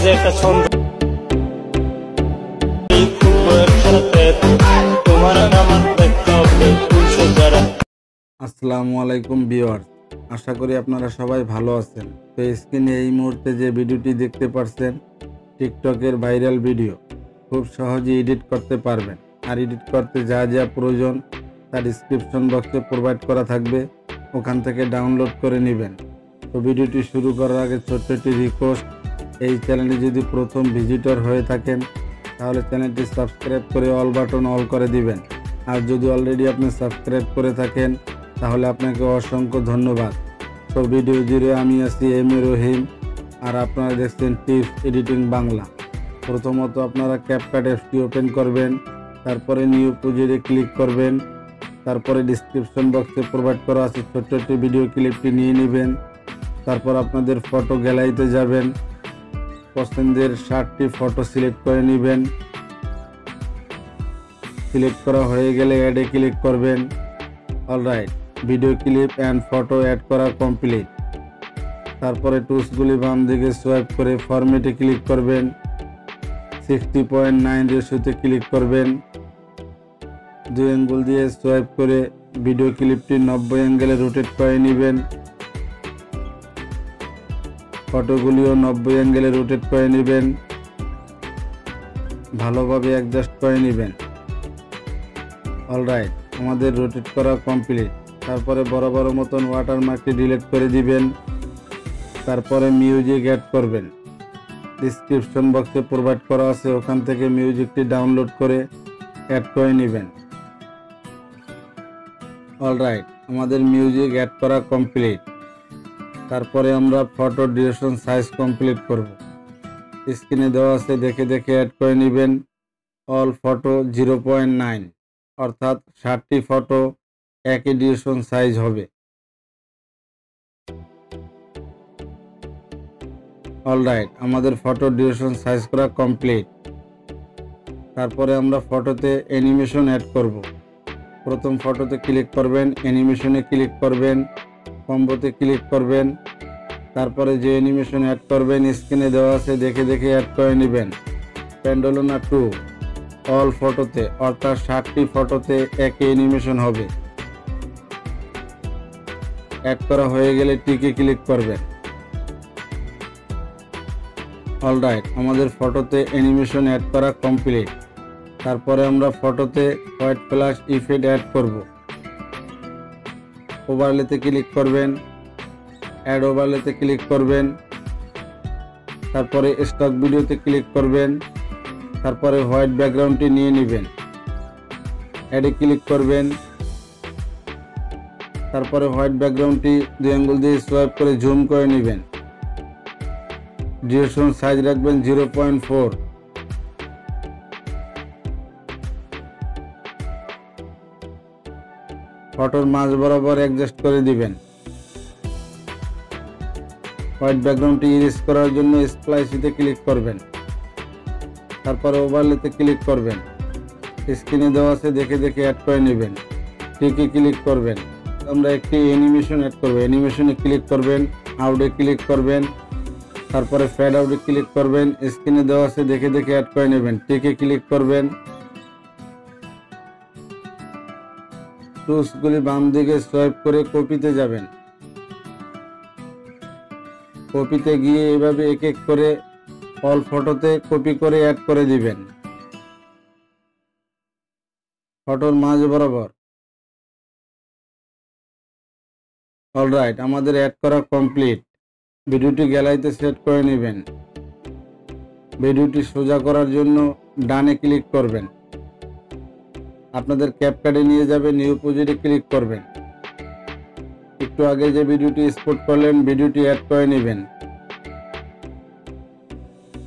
মাঝে একটা ছন্দ তোমার আমার দেখতে হবে যারা। আসসালামু আলাইকুম ভিউয়ার্স, আশা করি আপনারা সবাই ভালো আছেন। তো স্ক্রিনে এই মুহূর্তে যে ভিডিওটি দেখতে পাচ্ছেন টিকটকের ভাইরাল ভিডিও, খুব সহজে এডিট করতে পারবেন। আর এডিট করতে যা যা প্রয়োজন তার ডিসক্রিপশন বক্সে প্রোভাইড করা থাকবে, ওখান থেকে ডাউনলোড করে নেবেন। তো ভিডিওটি শুরু করার আগে ছোট্ট একটি রিকোয়েস্ট, এই চ্যানেলে যদি প্রথম ভিজিটর হয়ে থাকেন তাহলে চ্যানেলটি সাবস্ক্রাইব করে অল বাটন অল করে দিবেন। আর যদি অলরেডি আপনি সাবস্ক্রাইব করে থাকেন তাহলে আপনাকে অসংখ্য ধন্যবাদ। তো ভিডিও জুড়ে আমি আছি রহিম, আর আপনারা দেখছেন টিপস এডিটিং বাংলা। প্রথমত আপনারা ক্যাপকাট অ্যাপটি ওপেন করবেন, তারপরে নিউ প্রজেক্টে ক্লিক করবেন, তারপরে ডিসক্রিপশন বক্সে প্রোভাইড করা আছে ছোট্ট একটি ভিডিও ক্লিপটি নিয়ে নেবেন। তারপর আপনাদের ফটো গ্যালারিতে যাবেন, পছন্দের 60টি ফটো সিলেক্ট করে নেবেন। সিলেক্ট করা হয়ে গেলে অ্যাডে ক্লিক করবেন। Alright, video clip and photo add করা কমপ্লিট। তারপরে টুলসগুলি বাম দিকে সোয়াইপ করে ফরম্যাটে ক্লিক করবেন, 60:9 রেশিওতে ক্লিক করবেন। 2 অ্যাঙ্গেল দিয়ে সোয়াইপ করে ভিডিও ক্লিপটি 90 অ্যাঙ্গেলে রোটেট করে নেবেন। ফটোগুলিও 90 অ্যাঙ্গেলে রোটেট করে নেবেন, ভালোভাবে অ্যাডজাস্ট করে নেবেন। অলরাইট, আমাদের রোটেট করা কমপ্লিট। তারপরে বড় বড় মতন ওয়াটারমার্কটি ডিলিট করে দিবেন। তারপরে মিউজিক অ্যাড করবেন, ডিসক্রিপশন বক্সে প্রোভাইড করা আছে, ওখান থেকে মিউজিকটি ডাউনলোড করে অ্যাড করে নেবেন। অলরাইট, আমাদের মিউজিক অ্যাড করা কমপ্লিট। তারপরে আমরা ফটো ডিউরেশন সাইজ কমপ্লিট করব। স্ক্রিনে দেওয়া আছে, দেখে দেখে অ্যাড করে নেবেন। অল ফটো 0.9, অর্থাৎ 60টি ফটো একই ডিউরেশন সাইজ হবে। অলরাইট, আমাদের ফটো ডিউরেশন সাইজ করা কমপ্লিট। তারপরে আমরা ফটোতে অ্যানিমেশন অ্যাড করব। প্রথম ফটোতে ক্লিক করবেন, অ্যানিমেশনে ক্লিক করবেন, কম্বোতে ক্লিক করবেন। তারপরে যে অ্যানিমেশন অ্যাড করবেন স্ক্রিনে দেওয়া আছে, দেখে দেখে অ্যাড করে নেবেন। প্যান্ডোলোনা 2 অল ফটোতে, অর্থাৎ 60টি ফটোতে একই অ্যানিমেশন হবে। অ্যাড করা হয়ে গেলে টিকে ক্লিক করবেন। অলরাইট, আমাদের ফটোতে অ্যানিমেশন অ্যাড করা কমপ্লিট। তারপরে আমরা ফটোতে হোয়াইট প্লাস ইফেক্ট অ্যাড করব। ওভারলেতে ক্লিক করবেন, অ্যাড ওভারলেতে ক্লিক করবেন। তারপরে স্টক ভিডিওতে ক্লিক করবেন। তারপরে হোয়াইট ব্যাকগ্রাউন্ডটি নিয়ে নেবেন, অ্যাডে ক্লিক করবেন। তারপরে হোয়াইট ব্যাকগ্রাউন্ডটি 2 আঙ্গুল দিয়ে সোয়াইপ করে জুম করে নেবেন। ডিউরেশন সাইজ রাখবেন 0.4। ফটোর মাঝ বরাবর অ্যাডজাস্ট করে দিবেন। হোয়াইট ব্যাকগ্রাউন্ডটি ইরেজ করার জন্য স্প্লাইসিতে ক্লিক করবেন। তারপরে ওভারলেতে ক্লিক করবেন। স্ক্রিনে দেওয়া আছে, দেখে দেখে অ্যাড করে নেবেন। টিকে ক্লিক করবেন। আমরা একটি অ্যানিমেশন অ্যাড করব। অ্যানিমেশনে ক্লিক করবেন, আউটে ক্লিক করবেন, তারপরে ফেড আউটে ক্লিক করবেন। স্ক্রিনে দেওয়া আছে, দেখে দেখে অ্যাড করে নেবেন। টিকে ক্লিক করবেন। টুলসগুলি বাম দিকে সোয়াইপ করে কপিতে যাবেন। কপিতে গিয়ে এভাবে এক এক করে অল ফটোতে কপি করে অ্যাড করে দিবেন ফটোর মাঝ বরাবর। অলরাইট, আমাদের অ্যাড করা কমপ্লিট। ভিডিওটি গ্যালারিতে সেট করে নেবেন। ভিডিওটি সোজা করার জন্য ডানে ক্লিক করবেন। আপনাদের ক্যাপকাটে নিয়ে যাবে, নিউ প্রজেক্টে ক্লিক করবেন। একটু আগে যে ভিডিওটি এক্সপোর্ট করলেন ভিডিওটি অ্যাড করে নেবেন।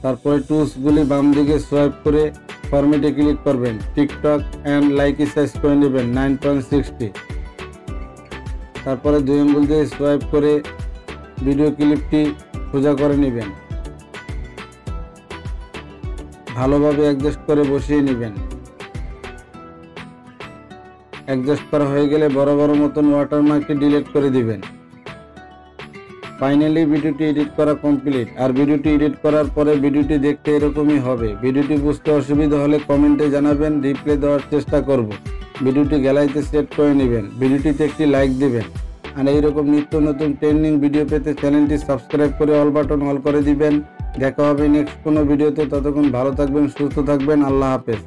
তারপরে টুলসগুলি বাম দিকে সোয়াইপ করে ফরম্যাটে ক্লিক করবেন। টিকটক অ্যান্ড লাইকি সাইজ করে নেবেন 9.60। তারপরে 2 আঙ্গুল দিয়ে সোয়াইপ করে ভিডিও ক্লিপটি সোজা করে নেবেন। ভালোভাবে অ্যাডজাস্ট করে বসিয়ে নেবেন। অ্যাডজাস্ট করা হয়ে গেলে বড় বড় মতন ওয়াটারমার্কটি ডিলিট করে দিবেন। ফাইনালি ভিডিওটি এডিট করা কমপ্লিট। আর ভিডিওটি এডিট করার পরে ভিডিওটি দেখতে এরকমই হবে। ভিডিওটি বুঝতে অসুবিধা হলে কমেন্টে জানাবেন, রিপ্লাই দেওয়ার চেষ্টা করব। ভিডিওটি গ্যালারিতে সেট করে নেবেন, ভিডিওটিতে একটি লাইক দেবেন। আর এইরকম নিত্য নতুন ট্রেন্ডিং ভিডিও পেতে চ্যানেলটি সাবস্ক্রাইব করে অল বাটন অল করে দিবেন। দেখা হবে নেক্সট কোনো ভিডিওতে। ততক্ষণ ভালো থাকবেন, সুস্থ থাকবেন। আল্লাহ হাফেজ।